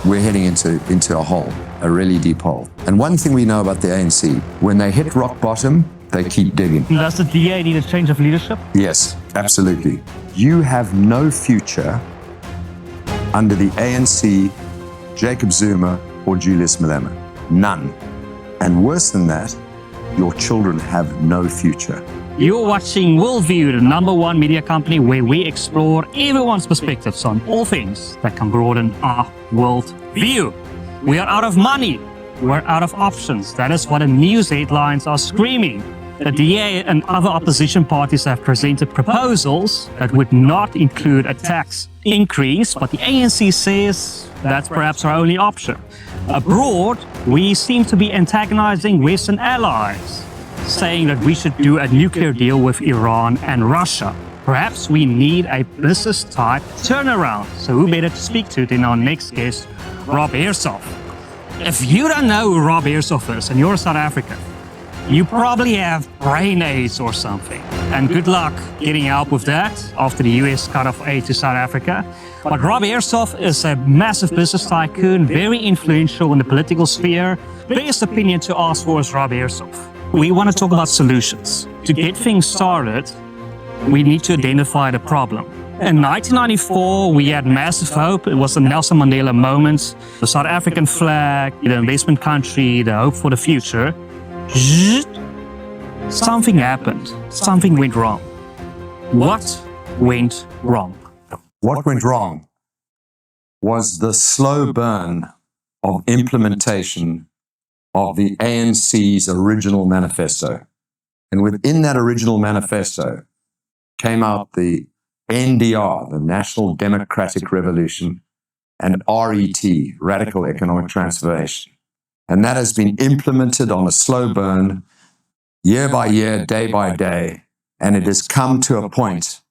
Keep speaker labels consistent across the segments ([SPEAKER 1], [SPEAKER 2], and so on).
[SPEAKER 1] we're heading into a hole, a really deep hole. And one thing we know about the ANC, when they hit rock bottom, they keep digging.
[SPEAKER 2] Does the DA need a change of leadership?
[SPEAKER 1] Yes, absolutely. You have no future under the ANC, Jacob Zuma, or Julius Malema. None. And worse than that, your children have no future.
[SPEAKER 2] You're watching WORLDVIEW, the #1 media company where we explore everyone's perspectives on all things that can broaden our worldview. We are out of money. We're out of options. That is what the news headlines are screaming. The DA and other opposition parties have presented proposals that would not include a tax increase, but the ANC says that's perhaps our only option. Abroad, we seem to be antagonizing Western allies, saying that we should do a nuclear deal with Iran and Russia. Perhaps we need a business-type turnaround. So who better to speak to than our next guest, Rob Hersov. If you don't know who Rob Hersov is and you're South African, you probably have brain AIDS or something. And good luck getting help with that after the US cut off aid to South Africa. But Rob Hersov is a massive business tycoon, very influential in the political sphere. Best opinion to ask for is Rob Hersov. We want to talk about solutions. To get things started, we need to identify the problem. In 1994, we had massive hope. It was the Nelson Mandela moment. The South African flag, the investment country, the hope for the future. Something happened. Something went wrong. What went wrong?
[SPEAKER 1] What went wrong was the slow burn of implementation of the ANC's original manifesto. And within that original manifesto came out the NDR, the National Democratic Revolution, and RET, Radical Economic Transformation. And that has been implemented on a slow burn, year by year, day by day. And it has come to a point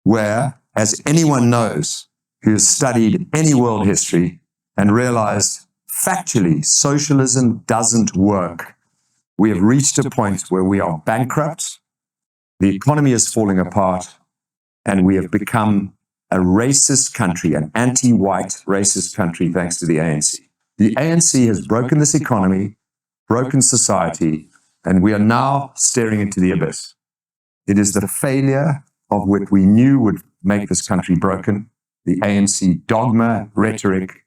[SPEAKER 1] where, as anyone knows who has studied any world history and realized factually socialism doesn't work, we have reached a point where we are bankrupt, the economy is falling apart, and we have become a racist country, an anti-white racist country, thanks to the ANC. The ANC has broken this economy, broken society, and we are now staring into the abyss. It is the failure of what we knew would make this country broken, the ANC dogma, rhetoric,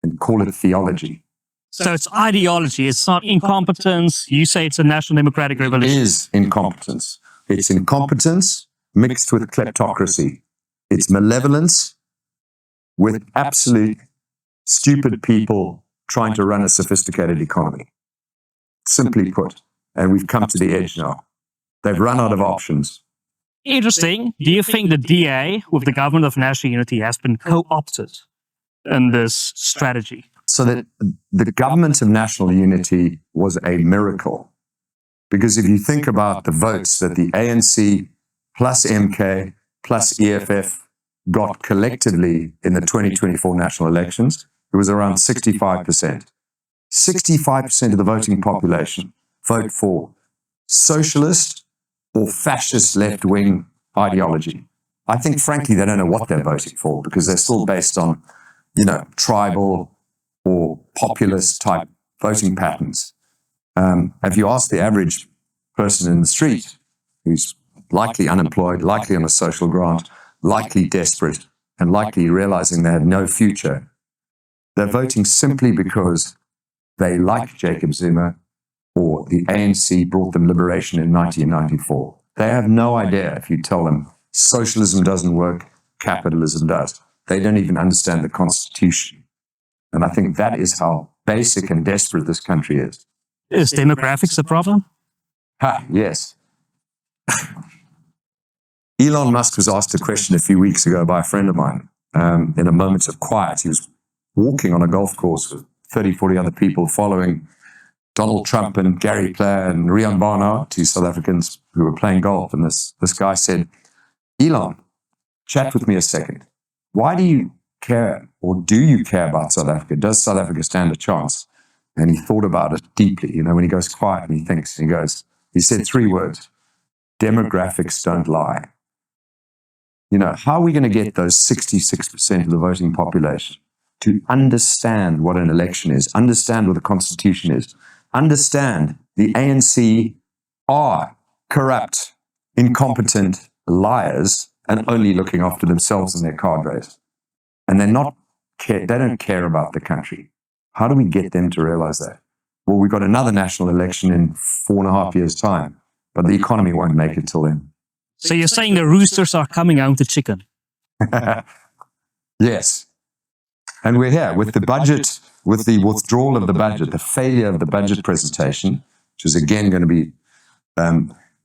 [SPEAKER 1] and call it theology.
[SPEAKER 2] So it's ideology, it's not incompetence. You say it's a national democratic revolution.
[SPEAKER 1] It is incompetence. It's incompetence mixed with kleptocracy. It's malevolence with absolute stupid people trying to run a sophisticated economy. Simply put. And we've come to the edge now. They've run out of options.
[SPEAKER 2] Interesting. Do you think the DA with the Government of National Unity has been co-opted in this strategy?
[SPEAKER 1] So that the Government of National Unity was a miracle. Because if you think about the votes that the ANC plus MK plus EFF got collectively in the 2024 national elections, it was around 65%. 65% of the voting population vote for socialist or fascist left-wing ideology. I think, frankly, they don't know what they're voting for because they're still based on, tribal or populist type voting patterns. If you ask the average person in the street who's likely unemployed, likely on a social grant, likely desperate, and likely realizing they have no future, they're voting simply because they like Jacob Zuma or the ANC brought them liberation in 1994. They have no idea if you tell them socialism doesn't work, capitalism does. They don't even understand the Constitution. And I think that is how basic and desperate this country is.
[SPEAKER 2] Is demographics a problem?
[SPEAKER 1] Yes. Elon Musk was asked a question a few weeks ago by a friend of mine in a moment of quiet. He was walking on a golf course with 30, 40 other people following Donald Trump and Gary Player and Rian Barnard, two South Africans who were playing golf. And this guy said, Elon, chat with me a second. Why do you care, or do you care about South Africa? Does South Africa stand a chance? And he thought about it deeply. When he goes quiet and he thinks, he said 3 words: demographics don't lie. How are we going to get those 66% of the voting population to understand what an election is, understand what the Constitution is, understand the ANC are corrupt, incompetent liars and only looking after themselves and their cadres. And they don't care about the country. How do we get them to realize that? Well, we've got another national election in 4.5 years' time, but the economy won't make it till then.
[SPEAKER 2] So you're saying the roosters are coming home to chicken?
[SPEAKER 1] Yes. And we're here with the budget, with the withdrawal of the budget, the failure of the budget presentation, which is again going to be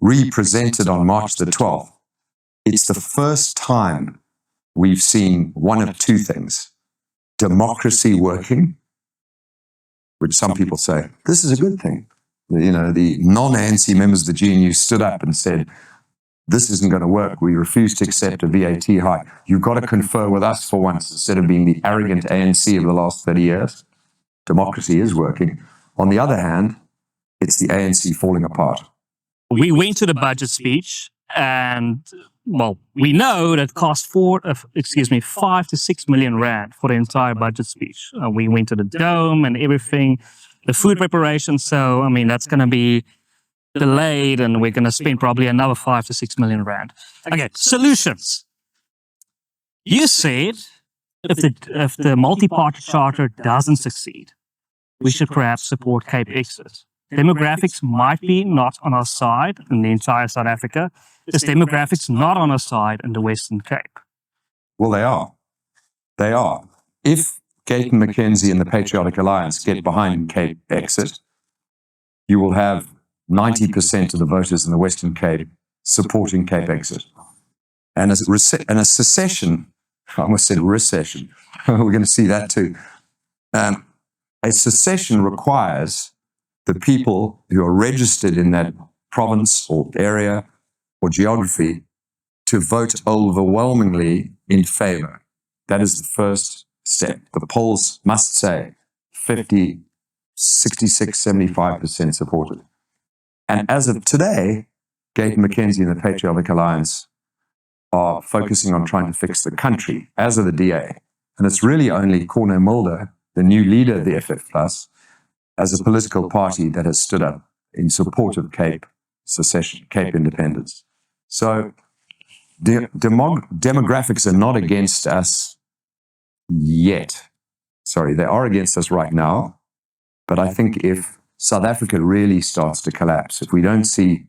[SPEAKER 1] re-presented on March the 12th. It's the first time we've seen one of two things. Democracy working, which some people say, this is a good thing. You know, the non-ANC members of the GNU stood up and said, this isn't going to work. We refuse to accept a VAT hike. You've got to confer with us for once instead of being the arrogant ANC of the last 30 years. Democracy is working. On the other hand, it's the ANC falling apart.
[SPEAKER 2] We went to the budget speech and, well, we know that it cost 5 to 6 million rand for the entire budget speech. We went to the dome and everything, the food preparation. So, I mean, that's going to be delayed and we're going to spend probably another 5 to 6 million rand. Okay, solutions. You said if the multi-party charter doesn't succeed, we should perhaps support Cape exit. Demographics might be not on our side in the entire South Africa. Is demographics not on our side in the Western Cape?
[SPEAKER 1] Well, they are. They are. If Gayton McKenzie and the Patriotic Alliance get behind Cape exit, you will have 90% of the voters in the Western Cape supporting Cape exit. And a secession, I almost said recession, we're going to see that too. A secession requires the people who are registered in that province or area or geography to vote overwhelmingly in favor. That is the first step. The polls must say 50, 66, 75% supported. And as of today, Gayton McKenzie and the Patriotic Alliance are focusing on trying to fix the country, as are the DA. And it's really only Corne Mulder, the new leader of the FF Plus, as a political party that has stood up in support of Cape secession, Cape independence. So demographics are not against us yet. Sorry, they are against us right now. But I think if South Africa really starts to collapse, if we don't see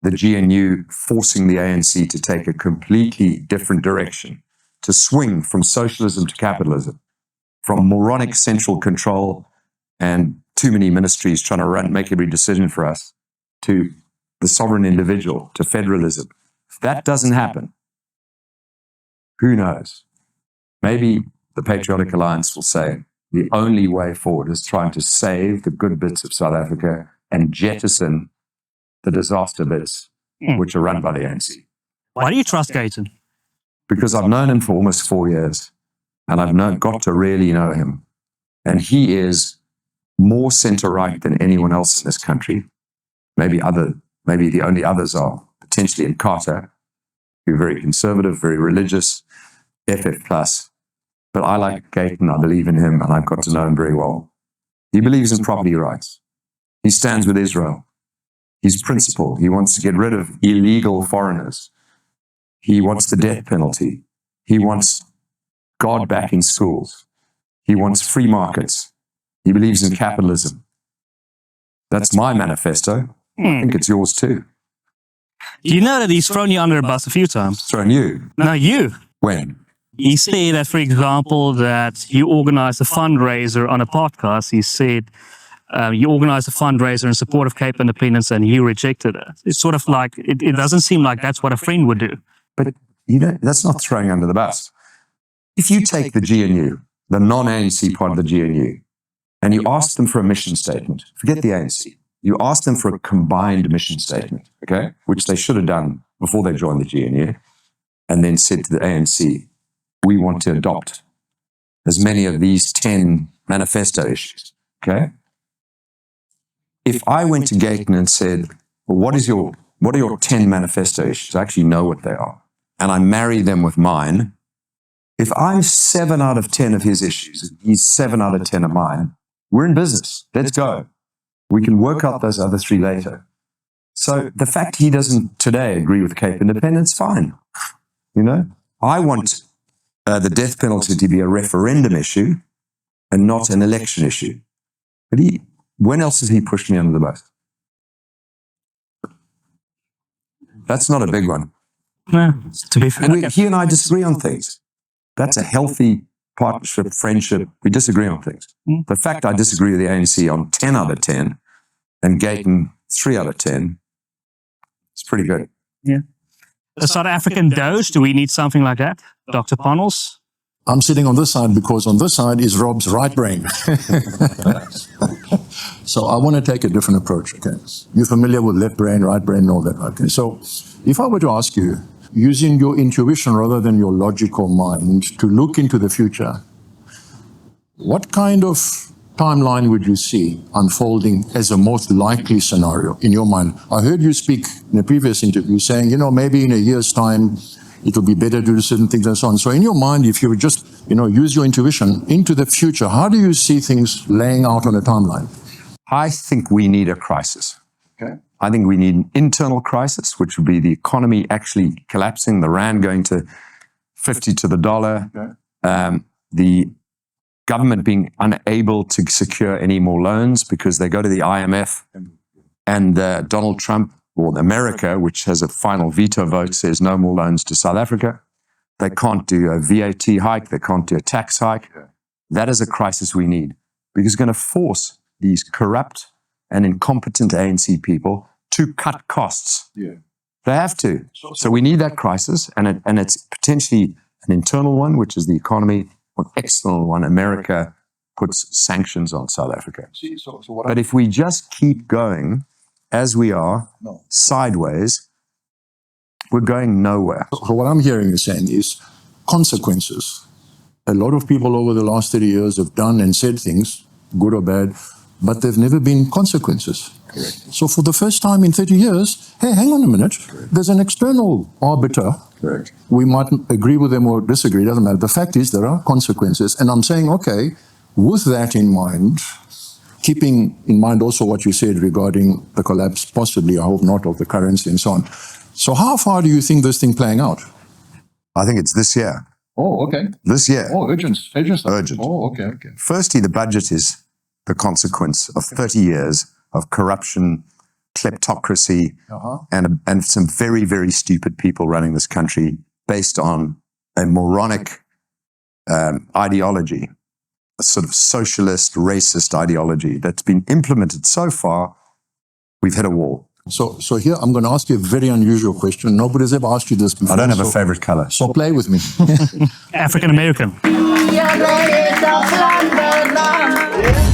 [SPEAKER 1] the GNU forcing the ANC to take a completely different direction, to swing from socialism to capitalism, from moronic central control and too many ministries trying to make every decision for us, to the sovereign individual, to federalism. If that doesn't happen, who knows? Maybe the Patriotic Alliance will say the only way forward is trying to save the good bits of South Africa and jettison the disaster bits, which are run by the ANC.
[SPEAKER 2] Why do you trust Gayton?
[SPEAKER 1] Because I've known him for almost 4 years, and I've got to really know him. And he is more centre-right than anyone else in this country. Maybe the only others are potentially in Carter, who are very conservative, very religious, FF plus. But I like Gayton, I believe in him, and I've got to know him very well. He believes in property rights. He stands with Israel. He's principled. He wants to get rid of illegal foreigners. He wants the death penalty. He wants God back in schools. He wants free markets. He believes in capitalism. That's my manifesto. I think it's yours too.
[SPEAKER 2] Do you know that he's thrown you under a bus a few times?
[SPEAKER 1] Thrown you?
[SPEAKER 2] No, you.
[SPEAKER 1] When?
[SPEAKER 2] He said that, for example, that you organized a fundraiser on a podcast. He said you organized a fundraiser in support of Cape independence and you rejected it. It's sort of like, it doesn't seem like that's what a friend would do.
[SPEAKER 1] But you know, that's not throwing under the bus. If you take the GNU, the non-ANC part of the GNU, and you ask them for a mission statement, forget the ANC, you ask them for a combined mission statement, okay, which they should have done before they joined the GNU, and then said to the ANC, we want to adopt as many of these 10 manifesto issues, okay? If I went to Gayton and said, well, what are your 10 manifesto issues? I actually know what they are. And I marry them with mine, If I'm 7 out of 10 of his issues, he's 7 out of 10 of mine, we're in business. Let's go. We can work out those other 3 later. So the fact he doesn't today agree with Cape Independence, fine. You know, I want the death penalty to be a referendum issue and not an election issue. But when else has he pushed me under the bus? That's not a big one.
[SPEAKER 2] Yeah, to be fair.
[SPEAKER 1] He and I disagree on things. That's a healthy partnership, friendship. We disagree on things. The fact I disagree with the ANC on 10 out of 10 and Gayton 3 out of 10, it's pretty good.
[SPEAKER 2] Yeah. A South African dose, do we need something like that? Dr. Panels?
[SPEAKER 3] I'm sitting on this side because on this side is Rob's right brain. So I want to take a different approach, okay? You're familiar with left brain, right brain, and all that, okay? So if I were to ask you, using your intuition rather than your logical mind to look into the future, what kind of timeline would you see unfolding as a most likely scenario in your mind? I heard you speak in a previous interview saying, you know, maybe in a year's time, it will be better to do certain things and so on. So in your mind, if you would just, you know, use your intuition into the future, how do you see things laying out on a timeline?
[SPEAKER 1] I think we need a crisis.
[SPEAKER 3] Okay.
[SPEAKER 1] I think we need an internal crisis, which would be the economy actually collapsing, the rand going to 50 to the dollar,
[SPEAKER 3] Okay.
[SPEAKER 1] The government being unable to secure any more loans because they go to the IMF and Donald Trump, or America, which has a final veto vote, says no more loans to South Africa. They can't do a VAT hike. They can't do a tax hike. That is a crisis we need because it's going to force these corrupt and incompetent ANC people to cut costs.
[SPEAKER 3] Yeah.
[SPEAKER 1] They have to. So we need that crisis, and it's potentially an internal one, which is the economy, or external one. America puts sanctions on South Africa. But if we just keep going as we are, sideways, we're going nowhere.
[SPEAKER 3] So what I'm hearing you saying is consequences. A lot of people over the last 30 years have done and said things, good or bad, but they've never been consequences.
[SPEAKER 1] Correct.
[SPEAKER 3] So for the first time in 30 years, hey, hang on a minute, there's an external arbiter.
[SPEAKER 1] Correct.
[SPEAKER 3] We might agree with them or disagree, doesn't matter. The fact is there are consequences. And I'm saying, okay, with that in mind, keeping in mind also what you said regarding the collapse, possibly, I hope not, of the currency and so on. So how far do you think this thing playing out?
[SPEAKER 1] I think it's this year.
[SPEAKER 3] Oh, okay.
[SPEAKER 1] This year.
[SPEAKER 3] Oh, urgent.
[SPEAKER 1] Urgent.
[SPEAKER 3] Oh, okay.
[SPEAKER 1] Firstly, the budget is the consequence of 30 years of corruption, kleptocracy, and some very, very stupid people running this country based on a moronic ideology, a sort of socialist, racist ideology that's been implemented so far. We've hit a wall.
[SPEAKER 3] So here I'm going to ask you a very unusual question. Nobody's ever asked you this before.
[SPEAKER 1] I don't have a favorite color.
[SPEAKER 3] So play with me.
[SPEAKER 2] African American.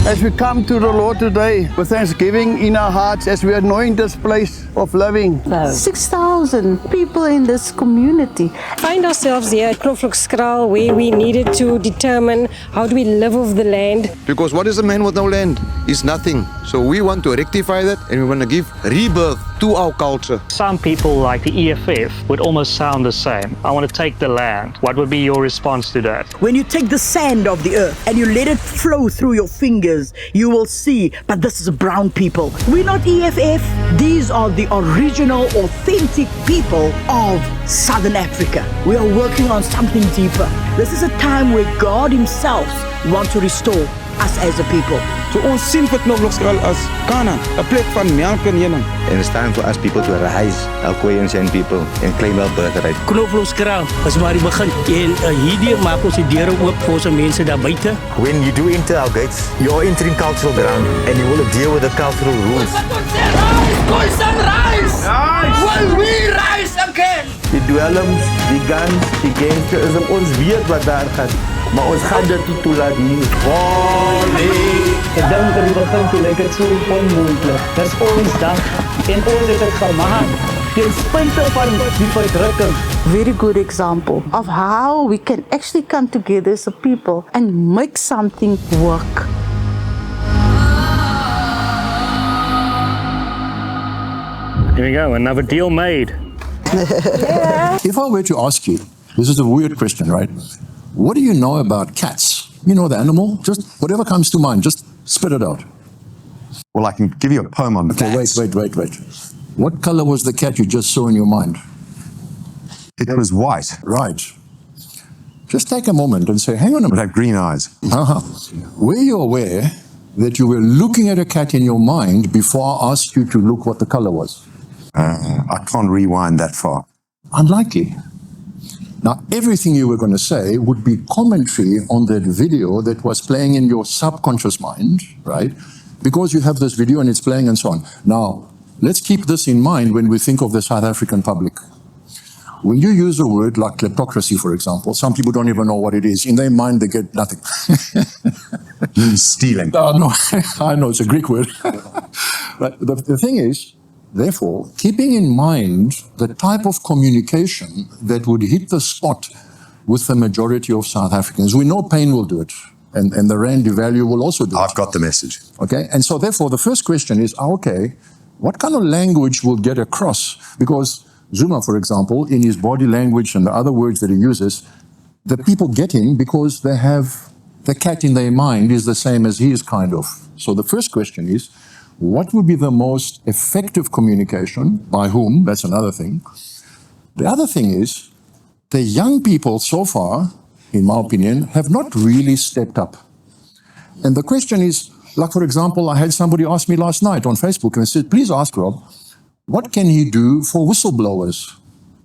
[SPEAKER 4] As we come to the Lord today with thanksgiving in our hearts as we anoint this place of living.
[SPEAKER 5] 6,000 people in this community.
[SPEAKER 6] Find ourselves here at Knoflokskraal where we needed to determine how do we live off the land.
[SPEAKER 7] Because what is a man with no land? Is nothing. So we want to rectify that and we want to give rebirth to our culture.
[SPEAKER 2] Some people like the EFF would almost sound the same. I want to take the land. What would be your response to that?
[SPEAKER 8] When you take the sand of the earth and you let it flow through your fingers, you will see, but this is brown people. We're not EFF. These are the original, authentic people of Southern Africa. We are working on something deeper. This is a time where God himself wants to restore us as a people.
[SPEAKER 9] So ons sien vir Knoflokskraal as Canaan, 'n plek van melk en honing.
[SPEAKER 10] And it's time for us people to rise, our Kweyans and people, and claim our birthright.
[SPEAKER 8] Knoflokskraal is waar die begin. En hierdie maak ons die deure oop vir ons mense daar buite.
[SPEAKER 10] When you do enter our gates, you are entering cultural ground, and you will deal with the cultural rules.
[SPEAKER 8] Will we rise again?
[SPEAKER 10] Die dwelms, die guns, die gangsterism, ons weet wat daar gaan. Maar ons gaan dit nie toelaat nie.
[SPEAKER 8] Ek dink dat die begin toe lyk dit so onmoontlik. Dis ons dag en ons het dit gemaak. Ten spite van die verdrukking.
[SPEAKER 5] Very good example of how we can actually come together as a people and make something work.
[SPEAKER 2] Here we go, another deal made.
[SPEAKER 3] If I were to ask you, this is a weird question, right? what do you know about cats? You know the animal? Just whatever comes to mind, just spit it out.
[SPEAKER 1] Well, I can give you a poem on
[SPEAKER 3] Okay,
[SPEAKER 1] bats.
[SPEAKER 3] wait. What color was the cat you just saw in your mind?
[SPEAKER 1] It was white.
[SPEAKER 3] Right. Just take a moment and say, hang on a
[SPEAKER 1] It
[SPEAKER 3] minute.
[SPEAKER 1] had green eyes.
[SPEAKER 3] Were you aware that you were looking at a cat in your mind before I asked you to look what the color was?
[SPEAKER 1] I can't rewind that far.
[SPEAKER 3] Unlikely. Now, everything you were going to say would be commentary on that video that was playing in your subconscious mind, right? Because you have this video and it's playing and so on. Now, let's keep this in mind when we think of the South African public. When you use a word like kleptocracy, for example, some people don't even know what it is. In their mind, they get nothing.
[SPEAKER 1] Stealing.
[SPEAKER 3] No, I know, it's a Greek word. But the thing is, therefore, keeping in mind the type of communication that would hit the spot with the majority of South Africans, we know pain will do it. And the rand devalue will also do it.
[SPEAKER 1] I've got the message.
[SPEAKER 3] Okay, and so therefore the first question is, okay, what kind of language will get across? Because Zuma, for example, in his body language and the other words that he uses, the people get him because they have the cat in their mind is the same as he is, kind of. So the first question is, what would be the most effective communication? By whom? That's another thing. The other thing is, the young people so far, in my opinion, have not really stepped up. And the question is, like for example, I had somebody ask me last night on Facebook and I said, please ask Rob, what can he do for whistleblowers?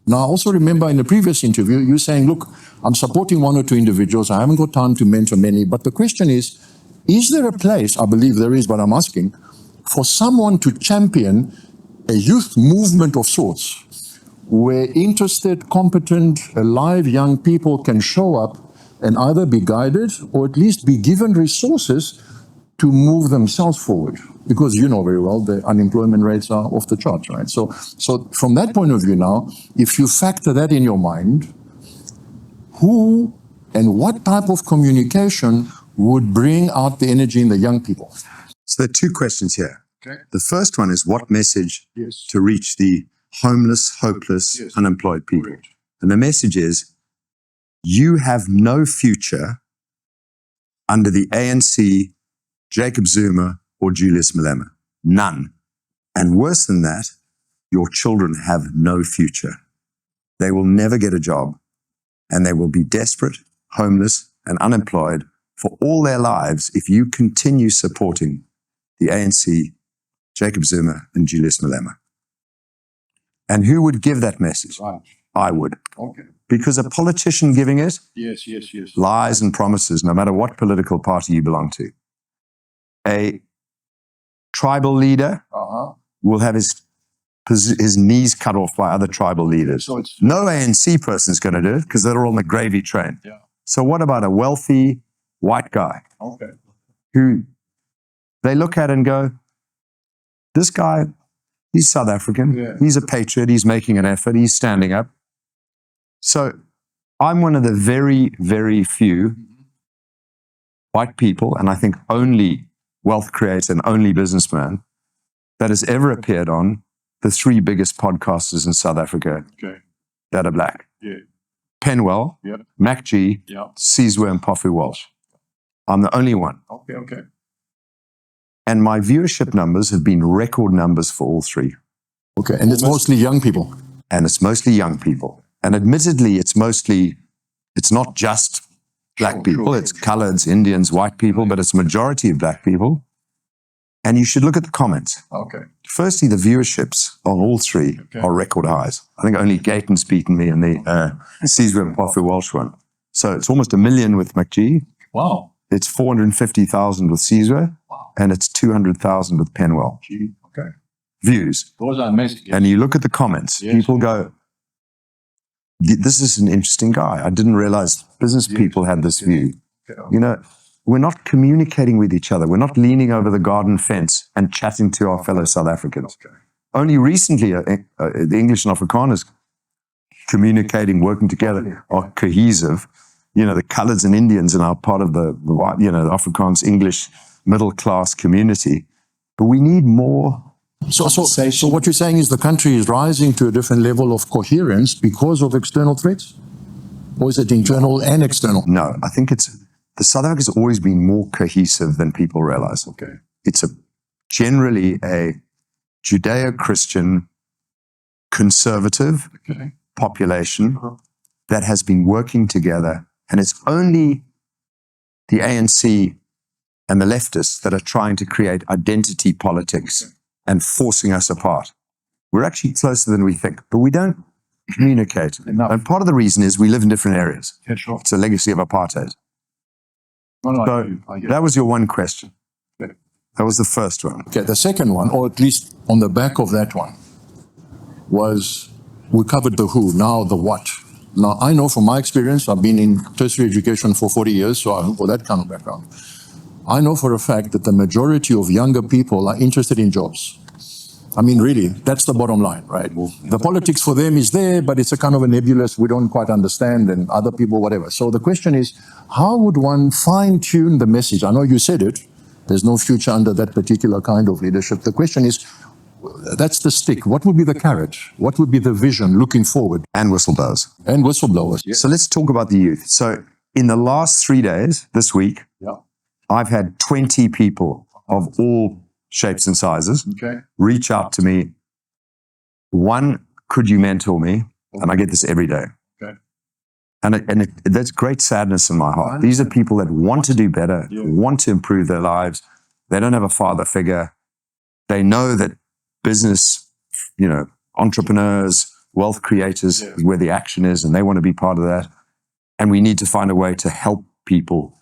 [SPEAKER 3] Now, I also remember in the previous interview, you saying, look, I'm supporting one or two individuals. I haven't got time to mentor many. But the question is there a place, I believe there is, but I'm asking, for someone to champion a youth movement of sorts where interested, competent, alive young people can show up and either be guided or at least be given resources to move themselves forward? Because you know very well the unemployment rates are off the charts, right? So from that point of view now, if you factor that in your mind, who and what type of communication would bring out the energy in the young people?
[SPEAKER 1] So there are two questions here.
[SPEAKER 3] Okay.
[SPEAKER 1] The first one is what message
[SPEAKER 3] Yes.
[SPEAKER 1] to reach the homeless, hopeless,
[SPEAKER 3] Yes.
[SPEAKER 1] unemployed people.
[SPEAKER 3] Correct.
[SPEAKER 1] And the message is, you have no future under the ANC, Jacob Zuma, or Julius Malema. None. And worse than that, your children have no future. They will never get a job, and they will be desperate, homeless, and unemployed for all their lives if you continue supporting the ANC, Jacob Zuma, and Julius Malema. And who would give that message?
[SPEAKER 3] Right.
[SPEAKER 1] I would.
[SPEAKER 3] Okay.
[SPEAKER 1] Because a politician giving it
[SPEAKER 3] Yes.
[SPEAKER 1] lies and promises, no matter what political party you belong to. A tribal leader will have his knees cut off by other tribal leaders.
[SPEAKER 3] So it's
[SPEAKER 1] No ANC person's going to do it because they're all on the gravy train.
[SPEAKER 3] Yeah.
[SPEAKER 1] So what about a wealthy white guy
[SPEAKER 3] okay.
[SPEAKER 1] who they look at and go, this guy, he's South African,
[SPEAKER 3] Yeah.
[SPEAKER 1] he's a patriot, he's making an effort, he's standing up. So I'm one of the very, very few white people, and I think only wealth creator and only businessman that has ever appeared on the three biggest podcasters in South Africa
[SPEAKER 3] Okay.
[SPEAKER 1] that are black.
[SPEAKER 3] Yeah.
[SPEAKER 1] Penwell,
[SPEAKER 3] Yeah.
[SPEAKER 1] Mac G,
[SPEAKER 3] Yeah.
[SPEAKER 1] Sizwe, and Pofu Walsh. I'm the only one.
[SPEAKER 3] Okay.
[SPEAKER 1] And my viewership numbers have been record numbers for all three.
[SPEAKER 3] Okay. And it's mostly young people.
[SPEAKER 1] And it's mostly young people. And admittedly, it's not just black people. It's coloreds, Indians, white people, but it's a majority of black people. And you should look at the comments.
[SPEAKER 3] Okay.
[SPEAKER 1] Firstly, the viewerships of all three are record highs. I think only Gayton's beaten me in the Sizwe and Pofu Walsh one. So it's almost 1 million with McGee.
[SPEAKER 3] Wow.
[SPEAKER 1] It's 450,000 with Sizwe. And it's 200,000 with Penwell.
[SPEAKER 3] Okay.
[SPEAKER 1] Views.
[SPEAKER 3] Those are amazing.
[SPEAKER 1] And you look at the comments.
[SPEAKER 3] Yes.
[SPEAKER 1] People go, this is an interesting guy. I didn't realize business people had this view.
[SPEAKER 3] Okay.
[SPEAKER 1] You know, we're not communicating with each other. We're not leaning over the garden fence and chatting to our fellow South Africans.
[SPEAKER 3] Okay.
[SPEAKER 1] Only recently, the English and Afrikaners communicating, working together are cohesive. You know, the coloreds and Indians are now part of the Afrikaans English middle class community. But we need more.
[SPEAKER 3] So what you're saying is the country is rising to a different level of coherence because of external threats? Or is it internal and external?
[SPEAKER 1] No, I think the South Africa has always been more cohesive than people realize.
[SPEAKER 3] Okay.
[SPEAKER 1] It's generally a Judeo-Christian conservative population that has been working together, and it's only the ANC and the leftists that are trying to create identity politics and forcing us apart. We're actually closer than we think, but we don't communicate. And part of the reason is we live in different areas.
[SPEAKER 3] Yeah, sure.
[SPEAKER 1] It's a legacy of apartheid. That was your one question. That was the first one.
[SPEAKER 3] Okay, the second one, or at least on the back of that one, was we covered the who, now the what. Now, I know from my experience, I've been in tertiary education for 40 years, so I've got that kind of background. I know for a fact that the majority of younger people are interested in jobs. I mean, really, that's the bottom line, right? The politics for them is there, but it's a kind of a nebulous, we don't quite understand, and other people, whatever. So the question is, how would one fine-tune the message? I know you said it. There's no future under that particular kind of leadership. The question is, that's the stick. What would be the carrot? What would be the vision looking forward?
[SPEAKER 1] And whistleblowers.
[SPEAKER 3] And whistleblowers. Yes.
[SPEAKER 1] So let's talk about the youth. So in the last 3 days, this week, I've had 20 people of all shapes and sizes reach out to me. One, could you mentor me? And I get this every day. And that's great sadness in my heart. These are people that want to do better, want to improve their lives. They don't have a father figure. They know that business, entrepreneurs, wealth creators is where the action is, and they want to be part of that. And we need to find a way to help people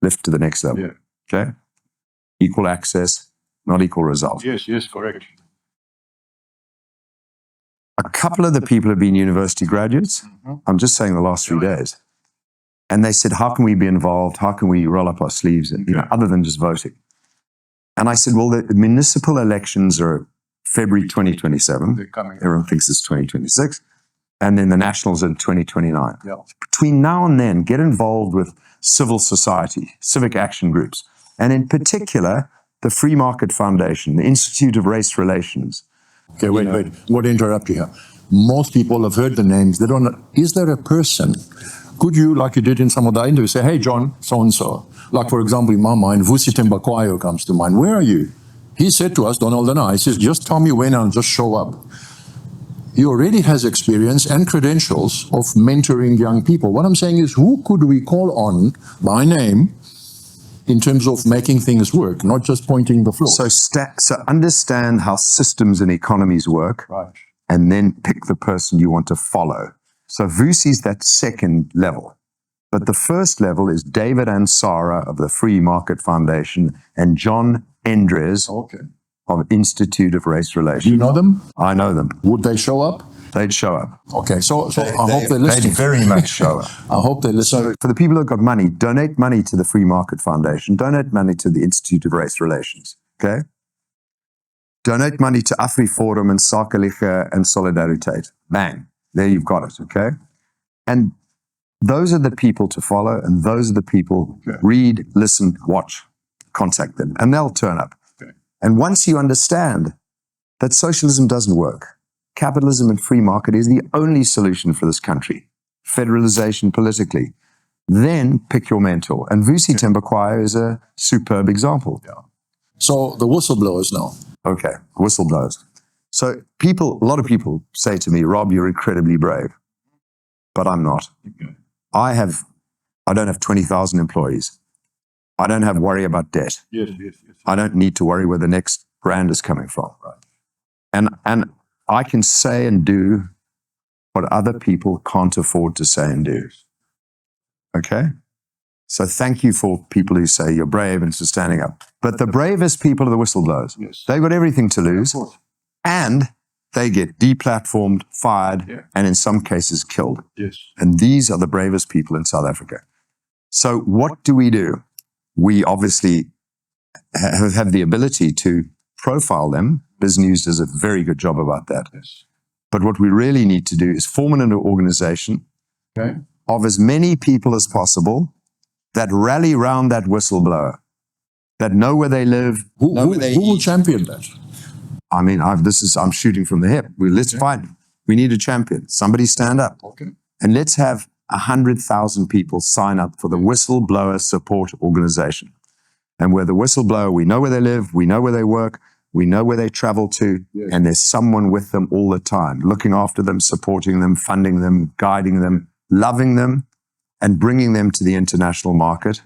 [SPEAKER 1] lift to the next level. Okay? Equal access, not equal result.
[SPEAKER 3] Yes, correct.
[SPEAKER 1] A couple of the people have been university graduates. I'm just saying the last 3 days. And they said, how can we be involved? How can we roll up our sleeves, other than just voting? And I said, well, the municipal elections are February 2027. Everyone thinks it's 2026. And then the nationals in 2029. Between now and then, get involved with civil society, civic action groups. And in particular, the Free Market Foundation, the Institute of Race Relations.
[SPEAKER 3] Okay, wait. I'm going to interrupt you here. Most people have heard the names. They don't know. Is there a person? Could you, like you did in some of the interviews, say, hey, John, so-and-so. Like, for example, in my mind, Vusi Tembakwayo comes to mind. Where are you? He said to us, Donald and I, he says, just tell me when and just show up. He already has experience and credentials of mentoring young people. What I'm saying is, who could we call on by name in terms of making things work, not just pointing the floor?
[SPEAKER 1] So understand how systems and economies work, and then pick the person you want to follow. So Vusi's that second level. But the first level is David Ansara of the Free Market Foundation and John Endres of Institute of Race Relations.
[SPEAKER 3] You know them?
[SPEAKER 1] I know them.
[SPEAKER 3] Would they show up?
[SPEAKER 1] They'd show up.
[SPEAKER 3] Okay, so I hope they're listening.
[SPEAKER 1] They'd very much show up.
[SPEAKER 3] I hope they're listening.
[SPEAKER 1] So for the people who've got money, donate money to the Free Market Foundation. Donate money to the Institute of Race Relations. Okay? Donate money to AfriForum and Sakelige and Solidariteit. Bang. There you've got it. Okay? And those are the people to follow, and those are the people read, listen, watch, contact them, and they'll turn up. And once you understand that socialism doesn't work, capitalism and free market is the only solution for this country, federalization politically, then pick your mentor. And Vusi Tembakwayo is a superb example.
[SPEAKER 3] So the whistleblowers now.
[SPEAKER 1] Okay, whistleblowers. So a lot of people say to me, Rob, you're incredibly brave, but I'm not. I don't have 20,000 employees. I don't have worry about debt. I don't need to worry where the next brand is coming from. And I can say and do what other people can't afford to say and do. Okay? So thank you for people who say you're brave and for standing up. But the bravest people are the whistleblowers. They've got everything to lose. And they get deplatformed, fired, and in some cases killed. And these are the bravest people in South Africa. So what do? We obviously have the ability to profile them. BizNews does a very good job about that. But what we really need to do is form an organization of as many people as possible that rally around that whistleblower, that know where they live,
[SPEAKER 3] who will champion that?
[SPEAKER 1] I mean, I'm shooting from the hip. Let's find. We need a champion. Somebody stand up. And let's have 100,000 people sign up for the Whistleblower Support Organization. And where the whistleblower, we know where they live, we know where they work, we know where they travel to, and there's someone with them all the time, looking after them, supporting them, funding them, guiding them, loving them, and bringing them to the international market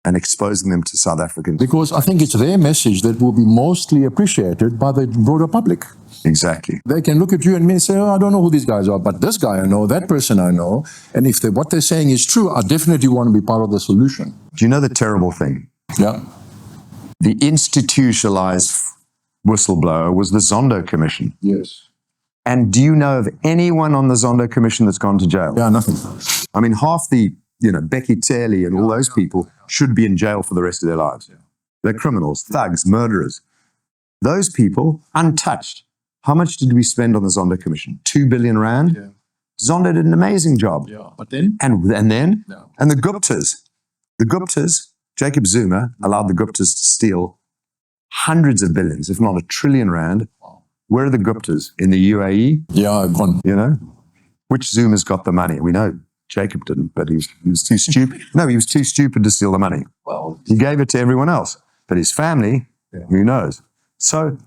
[SPEAKER 1] and exposing them to South Africans.
[SPEAKER 3] Because I think it's their message that will be mostly appreciated by the broader public.
[SPEAKER 1] Exactly.
[SPEAKER 3] They can look at you and me and say, oh, I don't know who these guys are, but this guy I know, that person I know, and if what they're saying is true, I definitely want to be part of the solution.
[SPEAKER 1] Do you know the terrible thing?
[SPEAKER 3] Yeah.
[SPEAKER 1] The institutionalized whistleblower was the Zondo Commission.
[SPEAKER 3] Yes.
[SPEAKER 1] And do you know of anyone on the Zondo Commission that's gone to jail?
[SPEAKER 3] Yeah, nothing.
[SPEAKER 1] I mean, half the, Becky Taylor and all those people should be in jail for the rest of their lives. They're criminals, thugs, murderers. Those people, untouched. How much did we spend on the Zondo Commission? 2 billion rand?
[SPEAKER 3] Yeah.
[SPEAKER 1] Zondo did an amazing job.
[SPEAKER 3] Yeah, but then?
[SPEAKER 1] And then?
[SPEAKER 3] No.
[SPEAKER 1] And the Guptas, Jacob Zuma allowed the Guptas to steal hundreds of billions, if not $1 trillion rand. Where are the Guptas? In the UAE?
[SPEAKER 3] Yeah, gone.
[SPEAKER 1] Which Zuma's got the money? We know Jacob didn't, but he was too stupid. No, he was too stupid to steal the money.
[SPEAKER 3] Well,
[SPEAKER 1] he gave it to everyone else. But his family, who knows? So,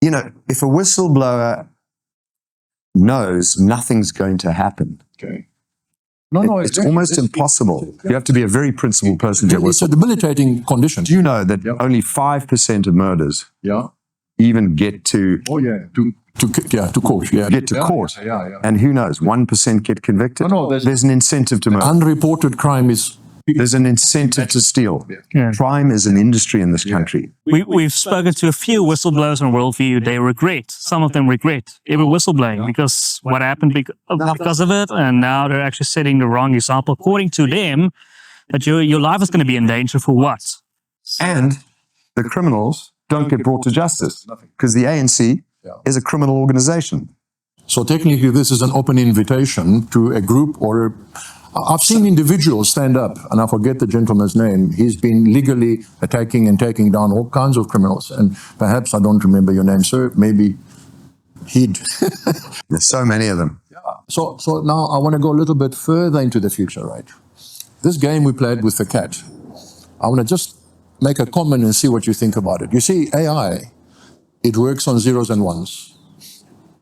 [SPEAKER 1] if a whistleblower knows nothing's going to happen,
[SPEAKER 3] okay.
[SPEAKER 1] It's almost impossible. You have to be a very principled person to
[SPEAKER 3] It's a debilitating condition.
[SPEAKER 1] Do you know that only 5% of murders even get to
[SPEAKER 3] to court.
[SPEAKER 1] Get to court. And who knows, 1% get convicted? There's an incentive to murder.
[SPEAKER 3] Unreported crime is...
[SPEAKER 1] There's an incentive to steal. Crime is an industry in this country.
[SPEAKER 2] We've spoken to a few whistleblowers on Worldview. They regret, some of them regret every whistleblowing because what happened because of it, and now they're actually setting the wrong example. According to them, that your life is going to be in danger for what?
[SPEAKER 1] And the criminals don't get brought to justice because the ANC is a criminal organization.
[SPEAKER 3] So technically this is an open invitation to a group or I've seen individuals stand up, and I forget the gentleman's name. He's been legally attacking and taking down all kinds of criminals. And perhaps I don't remember your name, sir. Maybe he'd.
[SPEAKER 1] There's so many of them.
[SPEAKER 3] So now I want to go a little bit further into the future, right? This game we played with the cat. I want to just make a comment and see what you think about it. You see, AI, it works on zeros and ones.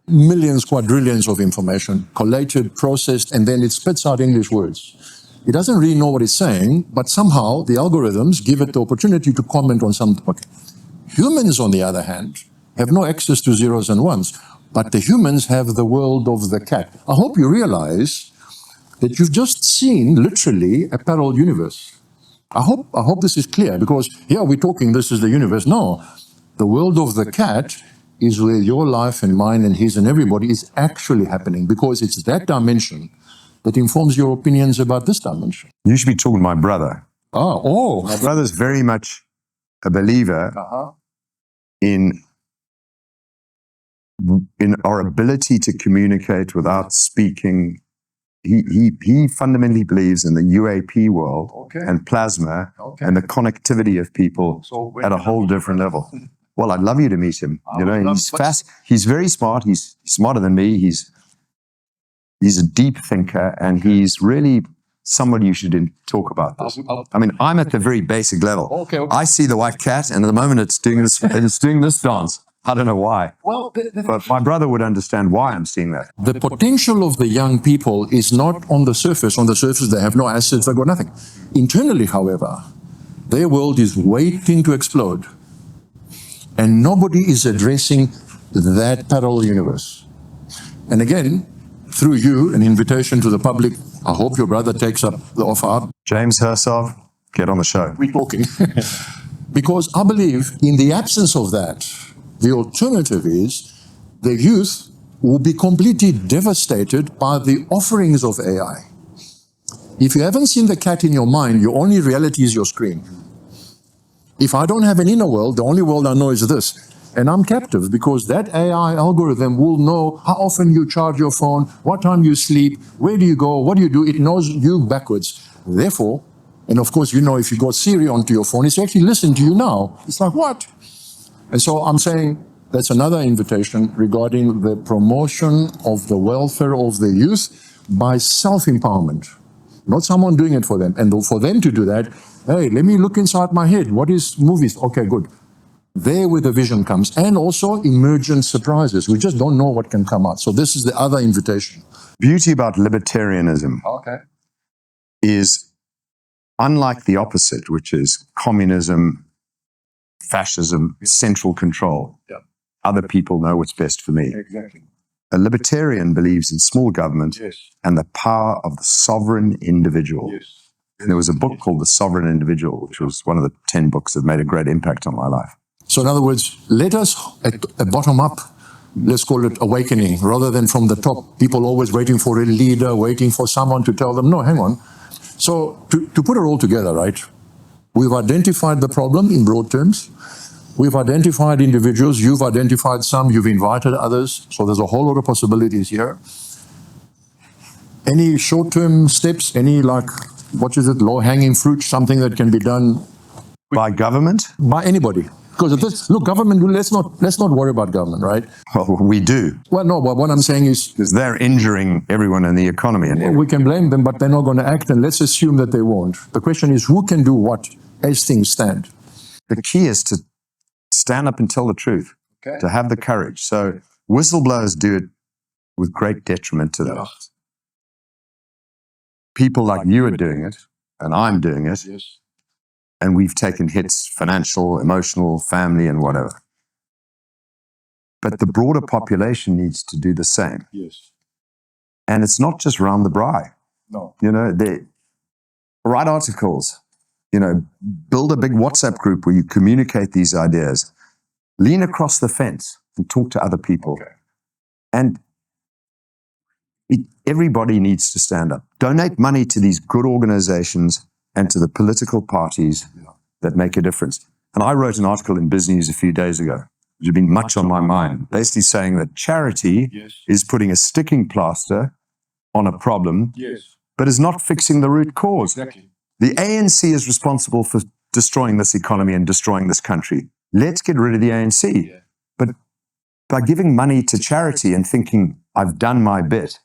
[SPEAKER 3] Millions, quadrillions of information, collated, processed, and then it spits out English words. It doesn't really know what it's saying, but somehow the algorithms give it the opportunity to comment on something. Okay. Humans, on the other hand, have no access to zeros and ones, but the humans have the world of the cat. I hope you realize that you've just seen, literally, a parallel universe. I hope this is clear, because here we're talking, this is the universe. No, the world of the cat is where your life and mine and his and everybody is actually happening, because it's that dimension that informs your opinions about this dimension.
[SPEAKER 1] You should be talking to my brother. My brother's very much a believer in our ability to communicate without speaking. He fundamentally believes in the UAP world and plasma and the connectivity of people at a whole different level. Well, I'd love you to meet him. He's fast. He's very smart. He's smarter than me. He's a deep thinker, and he's really somebody you should talk about this. I mean, I'm at the very basic level. I see the white cat, and at the moment it's doing this dance. I don't know why. But my brother would understand why I'm seeing that.
[SPEAKER 3] The potential of the young people is not on the surface. On the surface, they have no assets, they've got nothing. Internally, however, their world is waiting to explode. And nobody is addressing that parallel universe. And again, through you, an invitation to the public, I hope your brother takes up the offer.
[SPEAKER 1] James Hersov, get on the show.
[SPEAKER 3] We're talking. Because I believe in the absence of that, the alternative is the youth will be completely devastated by the offerings of AI. If you haven't seen the cat in your mind, your only reality is your screen. If I don't have an inner world, the only world I know is this. And I'm captive because that AI algorithm will know how often you charge your phone, what time you sleep, where do you go, what do you do. It knows you backwards. Therefore, and of course, if you got Siri onto your phone, it's actually listening to you now. It's like, what? And so I'm saying that's another invitation regarding the promotion of the welfare of the youth by self-empowerment, not someone doing it for them. And for them to do that, hey, let me look inside my head. What is movies? Okay, good. There where the vision comes, and also emergent surprises. We just don't know what can come out. So this is the other invitation.
[SPEAKER 1] Beauty about libertarianism is unlike the opposite, which is communism, fascism, central control. Other people know what's best for me.
[SPEAKER 3] Exactly.
[SPEAKER 1] A libertarian believes in small government and the power of the sovereign individual. And there was a book called The Sovereign Individual, which was one of the 10 books that made a great impact on my life.
[SPEAKER 3] So in other words, let us, at a bottom-up, let's call it awakening, rather than from the top, people always waiting for a leader, waiting for someone to tell them, no, hang on. So to put it all together, right, we've identified the problem in broad terms. We've identified individuals. You've identified some. You've invited others. So there's a whole lot of possibilities here. Any short-term steps, any low-hanging fruit, something that can be done
[SPEAKER 1] by government?
[SPEAKER 3] By anybody. Because look, government, let's not worry about government, right?
[SPEAKER 1] Well, we do.
[SPEAKER 3] Well, no, but what I'm saying is...
[SPEAKER 1] Because they're injuring everyone in the economy. And
[SPEAKER 3] we can blame them, but they're not going to act, and let's assume that they won't. The question is, who can do what as things stand?
[SPEAKER 1] The key is to stand up and tell the truth, to have the courage. So whistleblowers do it with great detriment to them. People like you are doing it, and I'm doing it. And we've taken hits, financial, emotional, family, and whatever. But the broader population needs to do the same. And it's not just round the bri.
[SPEAKER 3] No.
[SPEAKER 1] You know, they write articles, you know, build a big WhatsApp group where you communicate these ideas, lean across the fence and talk to other people. And everybody needs to stand up. Donate money to these good organizations and to the political parties that make a difference. And I wrote an article in Biz News a few days ago, which had been much on my mind, basically saying that charity is putting a sticking plaster on a problem, but is not fixing the root cause. The ANC is responsible for destroying this economy and destroying this country. Let's get rid of the ANC. But by giving money to charity and thinking, I've done my bit,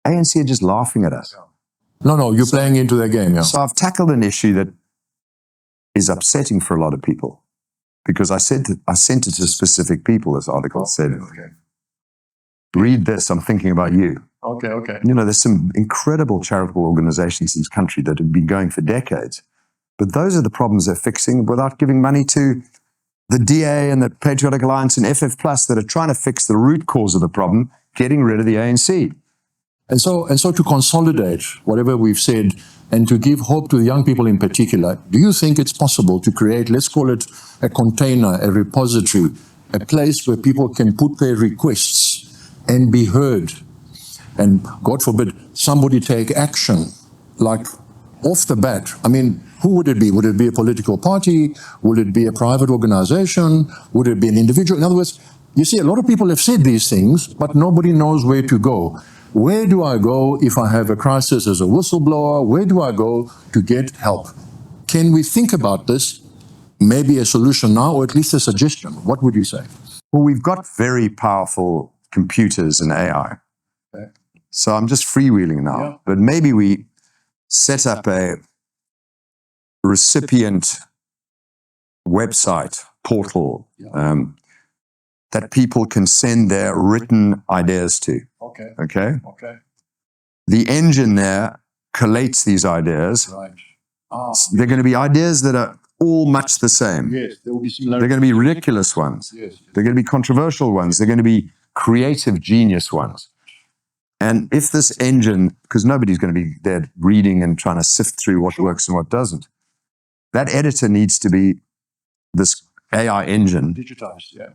[SPEAKER 1] ANC are just laughing at us.
[SPEAKER 3] No, you're playing into their game.
[SPEAKER 1] So I've tackled an issue that is upsetting for a lot of people, because I sent it to specific people, this article said. Read this, I'm thinking about you. You know, there's some incredible charitable organizations in this country that have been going for decades. But those are the problems they're fixing without giving money to the DA and the Patriotic Alliance and FF Plus that are trying to fix the root cause of the problem, getting rid of the ANC.
[SPEAKER 3] And so to consolidate whatever we've said and to give hope to the young people in particular, do you think it's possible to create, let's call it a container, a repository, a place where people can put their requests and be heard? And God forbid, somebody take action, like off the bat. I mean, who would it be? Would it be a political party? Would it be a private organization? Would it be an individual? In other words, you see, a lot of people have said these things, but nobody knows where to go. Where do I go if I have a crisis as a whistleblower? Where do I go to get help? Can we think about this? Maybe a solution now, or at least a suggestion. What would you say?
[SPEAKER 1] Well, we've got very powerful computers and AI. So I'm just freewheeling now. But maybe we set up a recipient website, portal, that people can send their written ideas to. Okay. The engine there collates these ideas. They're going to be ideas that are all much the same.
[SPEAKER 3] There will be
[SPEAKER 1] They're going to be ridiculous ones. They're going to be controversial ones. They're going to be creative genius ones. And if this engine, because nobody's going to be there reading and trying to sift through what works and what doesn't, that editor needs to be this AI engine.
[SPEAKER 3] Digitized,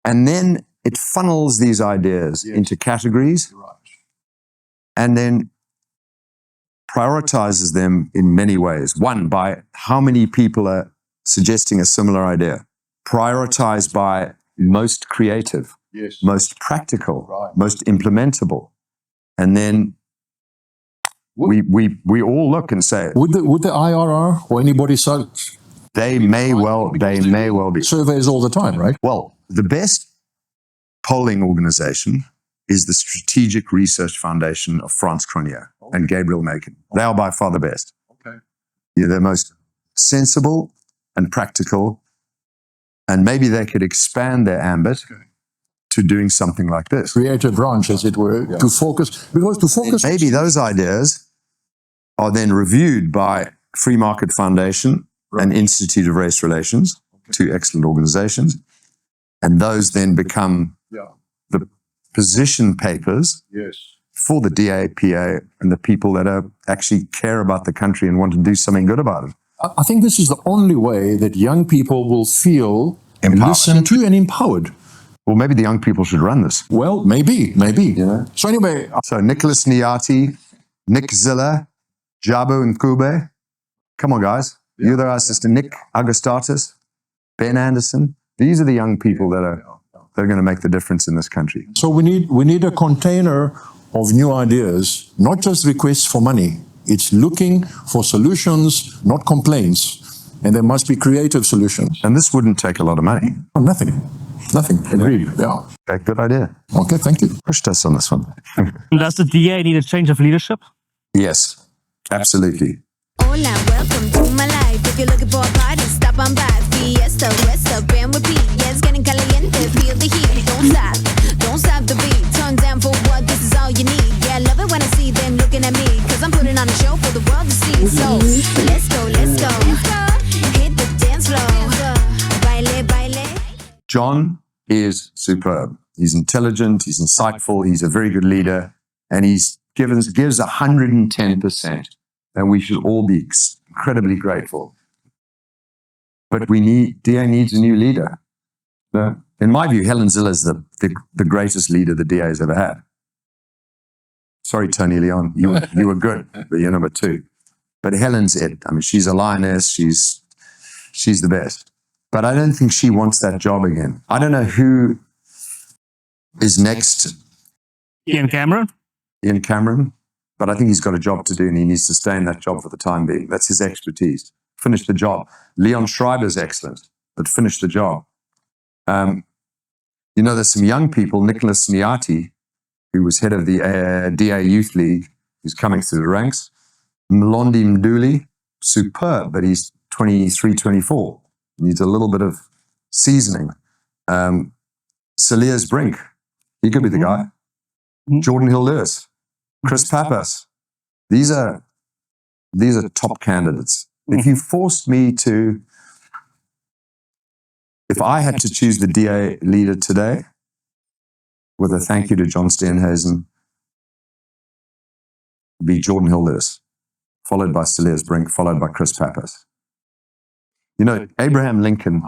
[SPEAKER 1] And then it funnels these ideas into categories and then prioritizes them in many ways. One, by how many people are suggesting a similar idea. Prioritized by most creative, most practical, most implementable. And then we all look and say,
[SPEAKER 3] would the IRR or anybody such?
[SPEAKER 1] They may well be.
[SPEAKER 3] Surveys all the time, right?
[SPEAKER 1] Well, the best polling organization is the Strategic Research Foundation of Franz Cronje and Gabriel Macon. They are by far the best.
[SPEAKER 3] Okay.
[SPEAKER 1] Yeah, they're most sensible and practical, and maybe they could expand their ambit to doing something like this.
[SPEAKER 3] Create a branch, as it were, to focus, because to focus...
[SPEAKER 1] Maybe those ideas are then reviewed by Free Market Foundation and Institute of Race Relations, two excellent organizations, and those then become the position papers for the DAPA and the people that actually care about the country and want to do something good about it.
[SPEAKER 3] I think this is the only way that young people will feel
[SPEAKER 1] Empowered.
[SPEAKER 3] listened to and empowered.
[SPEAKER 1] Well, maybe the young people should run this.
[SPEAKER 3] Well, maybe. So anyway...
[SPEAKER 1] So Nicholas Niati, Nick Ziller, Jabu and Kube. Come on, guys. You're the assistant. Nick Augustatus, Ben Anderson. These are the young people that are going to make the difference in this country.
[SPEAKER 3] So we need a container of new ideas, not just requests for money. It's looking for solutions, not complaints. And there must be creative solutions.
[SPEAKER 1] And this wouldn't take a lot of money.
[SPEAKER 3] Oh, nothing. Agreed. Yeah.
[SPEAKER 1] Okay, good idea.
[SPEAKER 3] Okay, thank you.
[SPEAKER 1] Pushed us on this one.
[SPEAKER 2] Does the DA need a change of leadership?
[SPEAKER 1] Yes, absolutely.
[SPEAKER 11] Hola, welcome to my life. If you're looking for a party, stop on by. Fiesta, Westa, and repeat. Yeah, it's getting caliente, feel the heat. Don't stop the beat. Turn down for what, this is all you need. Yeah, I love it when I see them looking at me, cause I'm putting on a show for the world to see. So, let's go. Hit the dance floor. Baile, baile.
[SPEAKER 1] John is superb. He's intelligent, he's insightful, he's a very good leader, and gives 110%. And we should all be incredibly grateful. But DA needs a new leader. In my view, Helen Ziller is the greatest leader the DA has ever had. Sorry, Tony Leon, you were good, but you're number 2. But Helen's it. I mean, she's a lioness, she's the best. But I don't think she wants that job again. I don't know who is next.
[SPEAKER 2] Ian Cameron.
[SPEAKER 1] But I think he's got a job to do and he needs to stay in that job for the time being. That's his expertise. Finish the job. Leon Schreiber's excellent, but finish the job. There's some young people, Nicholas Niati, who was head of the DA Youth League, who's coming through the ranks. Mlondi Mduli, superb, but he's 23, 24. Needs a little bit of seasoning. Saliers Brink, he could be the guy. Jordan Hill-Lewis. Chris Pappas. These are top candidates. If you forced me to, if I had to choose the DA leader today, with a thank you to John Steenhuisen, be Jordan Hill-Lewis, followed by Saliers Brink, followed by Chris Pappas. Abraham Lincoln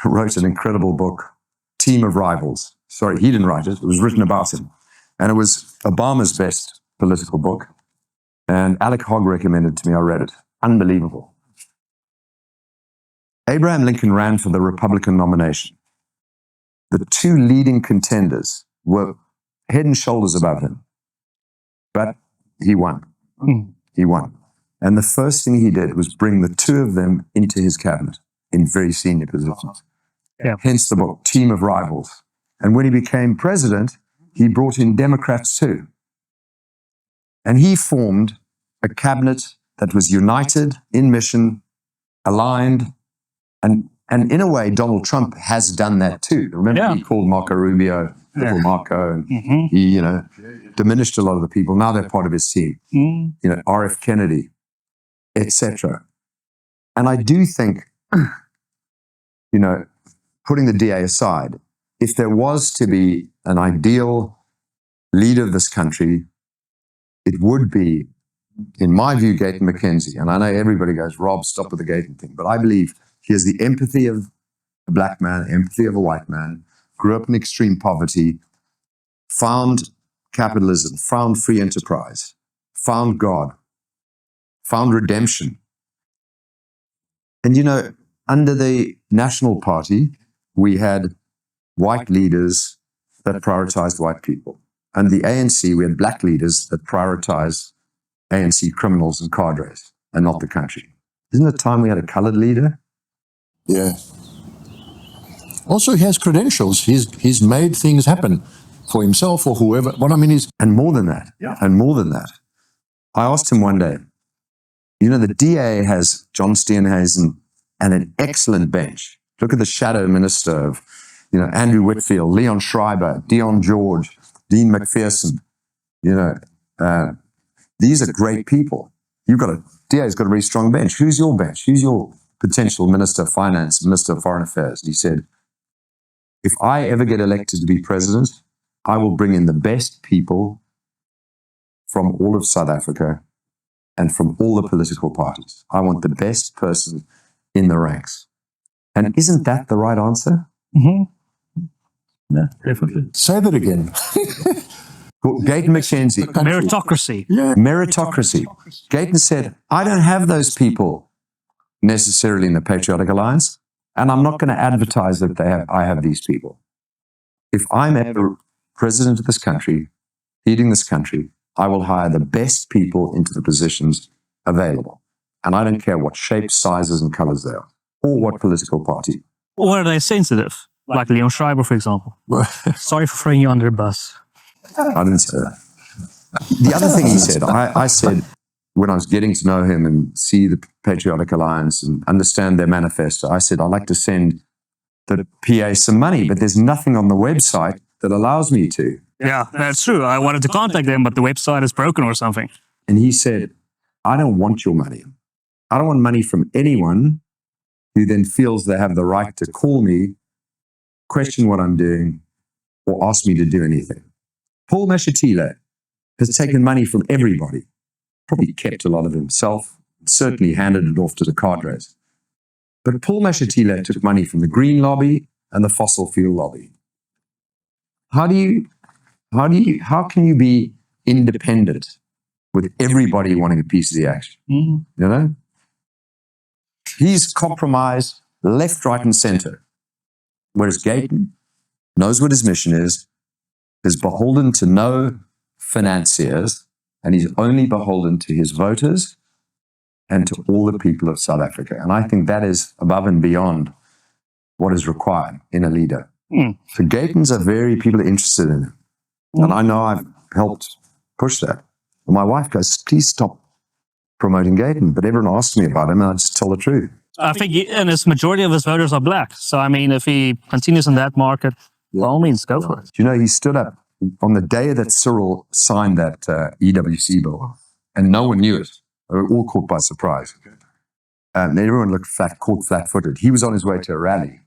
[SPEAKER 1] wrote an incredible book, Team of Rivals. Sorry, he didn't write it. It was written about him. And it was Obama's best political book. And Alec Hogg recommended it to me. I read it. Unbelievable. Abraham Lincoln ran for the Republican nomination. The 2 leading contenders were head and shoulders above him. But he won. He won. And the first thing he did was bring the 2 of them into his cabinet in very senior positions. Hence the book, Team of Rivals. And when he became president, he brought in Democrats too. And he formed a cabinet that was united in mission, aligned, and in a way, Donald Trump has done that too. Remember, he called Marco Rubio, little Marco, and he, diminished a lot of the people. Now they're part of his team. R.F. Kennedy, etc. And I do think, putting the DA aside, if there was to be an ideal leader of this country, it would be, in my view, Gayton McKenzie. And I know everybody goes, Rob, stop with the Gayton thing. But I believe he has the empathy of a black man, empathy of a white man, grew up in extreme poverty, found capitalism, found free enterprise, found God, found redemption. And under the National Party, we had white leaders that prioritized white people. And the ANC, we had black leaders that prioritized ANC criminals and cadres and not the country. Isn't it time we had a colored leader?
[SPEAKER 3] Yeah. Also, he has credentials. He's made things happen. for himself or whoever. What I mean is,
[SPEAKER 1] and more than that, and more than that, I asked him one day, you know, the DA has John Steenhuisen and an excellent bench. Look at the shadow minister of, you know, Andrew Whitfield, Leon Schreiber, Dion George, Dean McPherson. You know, these are great people. DA's got a very strong bench. Who's your bench? Who's your potential Minister of Finance, Minister of Foreign Affairs? And he said, if I ever get elected to be president, I will bring in the best people from all of South Africa and from all the political parties. I want the best person in the ranks. And isn't that the right answer?
[SPEAKER 2] Mm-hmm. Yeah, definitely.
[SPEAKER 3] Say that again.
[SPEAKER 1] Gayton McKenzie.
[SPEAKER 2] Meritocracy.
[SPEAKER 3] Yeah.
[SPEAKER 1] Meritocracy. Gayton said, I don't have those people necessarily in the Patriotic Alliance, and I'm not going to advertise that I have these people. If I'm ever president of this country, leading this country, I will hire the best people into the positions available. And I don't care what shapes, sizes, and colors they are, or what political party.
[SPEAKER 2] Or are they sensitive? Like Leon Schreiber, for example. Sorry for throwing you under the bus.
[SPEAKER 1] I didn't say that. The other thing he said, I said, when I was getting to know him and see the Patriotic Alliance and understand their manifesto, I said, I'd like to send the PA some money, but there's nothing on the website that allows me to.
[SPEAKER 2] Yeah, that's true. I wanted to contact them, but the website is broken or something.
[SPEAKER 1] And he said, I don't want your money. I don't want money from anyone who then feels they have the right to call me, question what I'm doing, or ask me to do anything. Paul Mashatile has taken money from everybody, probably kept a lot of himself, certainly handed it off to the cadres. But Paul Mashatile took money from the green lobby and the fossil fuel lobby. How can you be independent with everybody wanting a piece of the action?
[SPEAKER 2] Mm-hmm.
[SPEAKER 1] You know? He's compromised left, right, and center. Whereas Gayton knows what his mission is beholden to no financiers, and he's only beholden to his voters and to all the people of South Africa. And I think that is above and beyond what is required in a leader. So Gayton's people are interested in him. And I know I've helped push that. And my wife goes, please stop promoting Gayton. But everyone asks me about him, and I just tell the truth.
[SPEAKER 2] I think, and his majority of his voters are black. So, I mean, if he continues in that market, by all means, go for it.
[SPEAKER 1] You know, he stood up on the day that Cyril signed that EWC bill, and no one knew it. They were all caught by surprise. And everyone looked caught flat-footed. He was on his way to a rally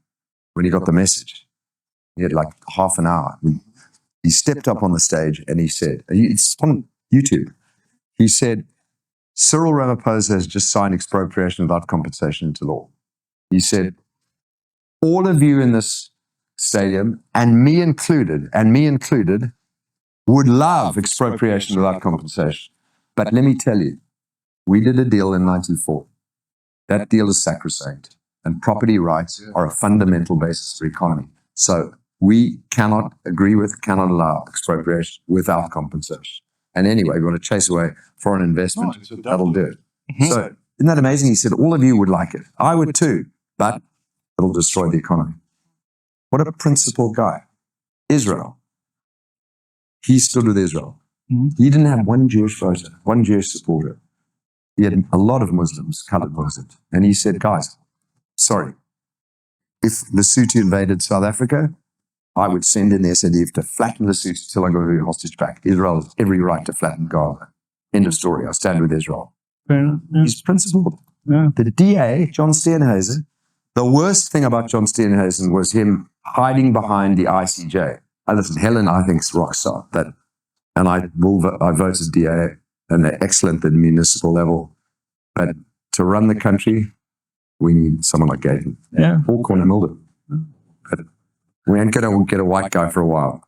[SPEAKER 1] when he got the message. He had like half an hour. He stepped up on the stage and he said, it's on YouTube, he said, Cyril Ramaphosa has just signed expropriation without compensation into law. He said, all of you in this stadium, and me included, would love expropriation without compensation. But let me tell you, we did a deal in 94. That deal is sacrosanct, and property rights are a fundamental basis for economy. So we cannot allow expropriation without compensation. And anyway, we want to chase away foreign investment. That'll do it. Mm-hmm. So isn't that amazing? He said, all of you would like it. I would too, but it'll destroy the economy. What a principled guy. Israel. He stood with Israel. Mm-hmm. He didn't have one Jewish voter, one Jewish supporter. He had a lot of Muslims, colored Muslims. And he said, guys, sorry, if Lesotho invaded South Africa, I would send in the SADF to flatten Lesotho till I got a hostage back. Israel has every right to flatten Gaza. End of story. I stand with Israel.
[SPEAKER 2] Yeah.
[SPEAKER 1] He's principled.
[SPEAKER 2] Yeah.
[SPEAKER 1] The DA, John Steenhuisen, the worst thing about John Steenhuisen was him hiding behind the ICJ. Listen, Helen, I think, is rock star. And I voted DA, and they're excellent at the municipal level. But to run the country, we need someone like Gayton.
[SPEAKER 2] Yeah.
[SPEAKER 1] Or Corner MüLLER. But we ain't going to get a white guy for a while.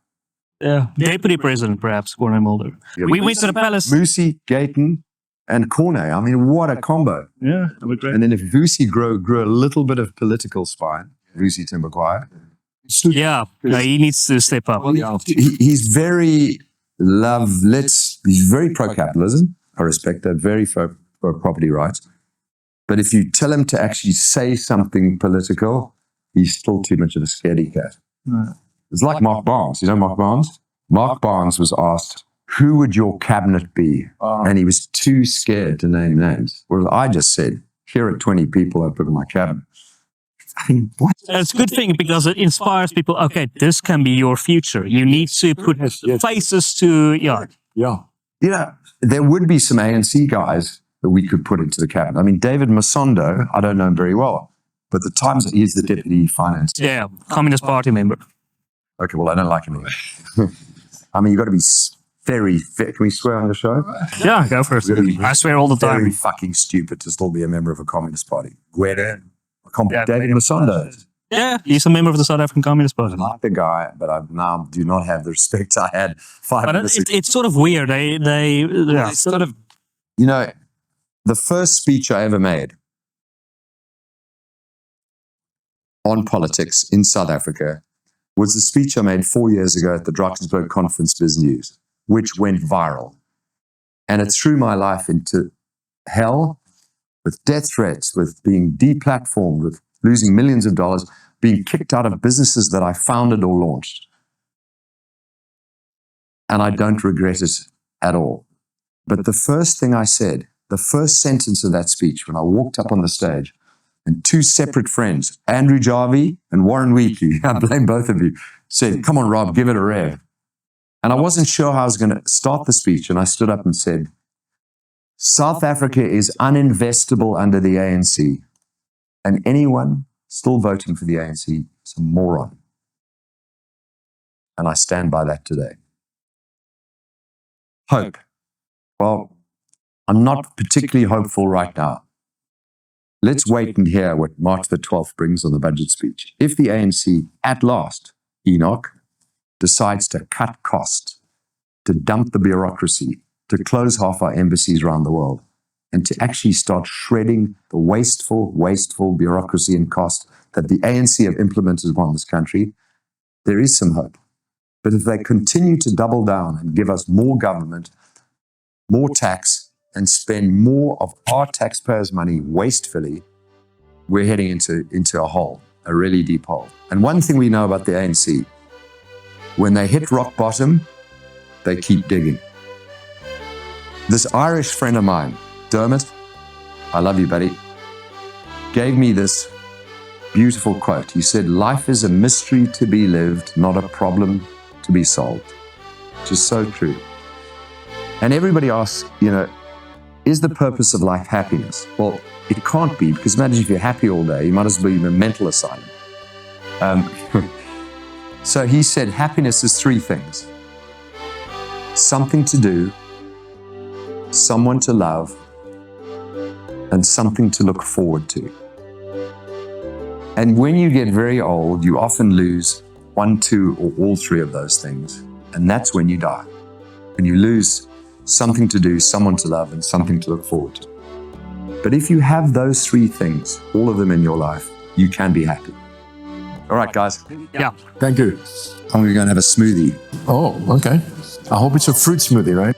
[SPEAKER 2] Yeah. Deputy President, perhaps, Corner MüLLER. Yeah, we went to the palace.
[SPEAKER 1] Musi, Gayton, and Corner. I mean, what a combo.
[SPEAKER 2] Yeah, that was great.
[SPEAKER 1] And then if Vusi grew a little bit of political spine, Vusi Timberquire.
[SPEAKER 2] Yeah, he needs to step up.
[SPEAKER 1] Well, he's very he's very pro-capitalism. I respect that, very for property rights. But if you tell him to actually say something political, he's still too much of a scaredy cat. Right. It's like Mark Barnes. You know Mark Barnes? Mark Barnes was asked, who would your cabinet be? And he was too scared to name names. Whereas I just said, here are 20 people I put in my cabinet. I mean, what?
[SPEAKER 2] It's a good thing because it inspires people. Okay, this can be your future. You need to put faces to,
[SPEAKER 3] Yeah.
[SPEAKER 1] You know, there would be some ANC guys that we could put into the cabinet. I mean, David Masondo, I don't know him very well, but the times that he's the deputy finance.
[SPEAKER 2] Yeah, Communist Party member.
[SPEAKER 1] Okay, well, I don't like him anyway. I mean, you've got to be very fit. Can we swear on the show?
[SPEAKER 2] Yeah, go for it. I swear all the time.
[SPEAKER 1] Very fucking stupid to still be a member of a Communist Party. GUAN. David Masondo.
[SPEAKER 2] Yeah, he's a member of the South African Communist Party.
[SPEAKER 1] I like the guy, but I now do not have the respect I had 5
[SPEAKER 2] But
[SPEAKER 1] minutes ago.
[SPEAKER 2] it's sort of weird. They sort of...
[SPEAKER 1] You know, the first speech I ever made on politics in South Africa was the speech I made 4 years ago at the Drakensberg Conference Biz News, which went viral. And it threw my life into hell with death threats, with being deplatformed, with losing millions of dollars, being kicked out of businesses that I founded or launched. And I don't regret it at all. But the first thing I said, the first sentence of that speech, when I walked up on the stage, and 2 separate friends, Andrew Jarvie and Warren Wheatley, I blame both of you, said, come on, Rob, give it a rev. And I wasn't sure how I was going to start the speech, and I stood up and said, South Africa is uninvestable under the ANC, and anyone still voting for the ANC is a moron. And I stand by that today. Hope. Well, I'm not particularly hopeful right now. Let's wait and hear what March the 12th brings on the budget speech. If the ANC, at last, Enoch, decides to cut costs, to dump the bureaucracy, to close half our embassies around the world, and to actually start shredding the wasteful bureaucracy and cost that the ANC have implemented upon this country, there is some hope. But if they continue to double down and give us more government, more tax, and spend more of our taxpayers' money wastefully, we're heading into a hole, a really deep hole. And one thing we know about the ANC, when they hit rock bottom, they keep digging. This Irish friend of mine, Dermot, I love you, buddy, gave me this beautiful quote. He said, life is a mystery to be lived, not a problem to be solved. Which is so true. And everybody asks, you know, is the purpose of life happiness? Well, it can't be, because imagine if you're happy all day, you might as well be in a mental asylum. So he said, happiness is 3 things. Something to do, someone to love, and something to look forward to. And when you get very old, you often lose 1, 2, or all 3 of those things. And that's when you die. When you lose something to do, someone to love, and something to look forward to. But if you have those 3 things, all of them in your life, you can be happy. All right, guys.
[SPEAKER 2] Yeah.
[SPEAKER 3] Thank you.
[SPEAKER 1] I'm going to go and have a smoothie.
[SPEAKER 3] Oh, okay. I hope it's a fruit smoothie, right?